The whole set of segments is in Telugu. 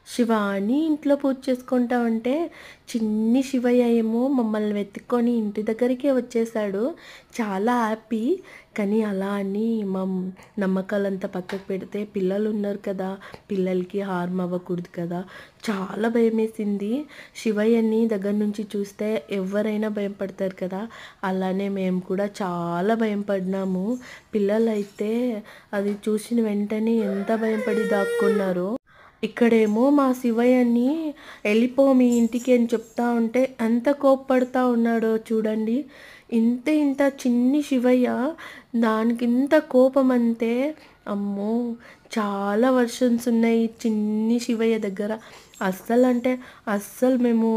శివాని ఇంట్లో పూజ చేసుకుంటా ఉంటే, చిన్ని శివయ్య ఏమో మమ్మల్ని వెతుక్కొని ఇంటి దగ్గరికే వచ్చేసాడు. చాలా హ్యాపీ. కానీ అలా అని నమ్మకాలంతా పక్కకు పెడితే పిల్లలున్నారు కదా! పిల్లలకి హార్మ్ అవ్వకూడదు కదా! చాలా భయమేసింది. శివయ్యని దగ్గర నుంచి చూస్తే ఎవ్వరైనా భయపడతారు కదా! అలానే మేము కూడా చాలా భయం పడినాము. పిల్లలైతే అది చూసిన వెంటనే ఎంత భయపడి దాక్కున్నారో. ఇక్కడేమో మా శివయ్యని వెళ్ళిపో మీ ఇంటికి అని చెప్తా ఉంటే ఎంత కోప్పడతా ఉన్నాడో చూడండి. ఇంత చిన్ని శివయ్య దానికి ఇంత కోపం అంతే. అమ్మో! చాలా వర్షన్స్ ఉన్నాయి చిన్ని శివయ్య దగ్గర. అస్సలంటే అస్సలు మేము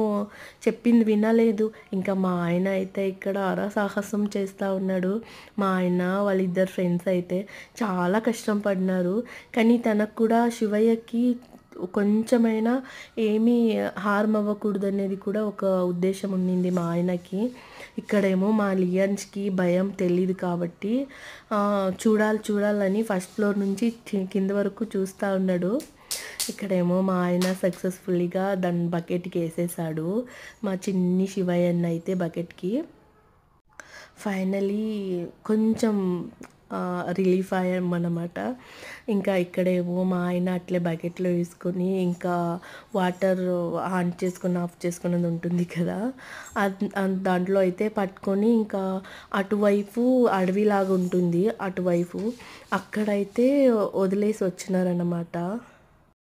చెప్పింది వినలేదు. ఇంకా మా ఆయన అయితే ఇక్కడ సాహసం చేస్తూ ఉన్నాడు. మా ఆయన వాళ్ళిద్దరు ఫ్రెండ్స్ అయితే చాలా కష్టం పడినారు. కానీ తనకు కూడా శివయ్యకి కొంచెమైనా ఏమీ హార్మ్ అవ్వకూడదనేది కూడా ఒక ఉద్దేశం ఉండింది మా ఆయనకి. ఇక్కడేమో మా లియాన్స్‌కి భయం తెలీదు కాబట్టి చూడాలని ఫస్ట్ ఫ్లోర్ నుంచి కింద వరకు చూస్తూ ఉన్నాడు. ఇక్కడేమో మా ఆయన సక్సెస్‌ఫుల్‌గా దాన్ని బకెట్‌కి ఏసేసాడు. మా చిన్ని శివయ్యనైతే బకెట్‌కి. ఫైనలీ కొంచెం రిలీఫ్ అయ్యామన్నమాట. ఇంకా ఇక్కడేమో మా ఆయన అట్లే బకెట్‌లో వేసుకొని ఇంకా వాటర్ ఆన్ చేసుకొని, ఆఫ్ చేసుకునేది ఉంటుంది కదా! దాంట్లో అయితే పట్టుకొని ఇంకా అటువైపు అడవిలాగా ఉంటుంది అటువైపు. అక్కడైతే వదిలేసి వచ్చినారన్నమాట.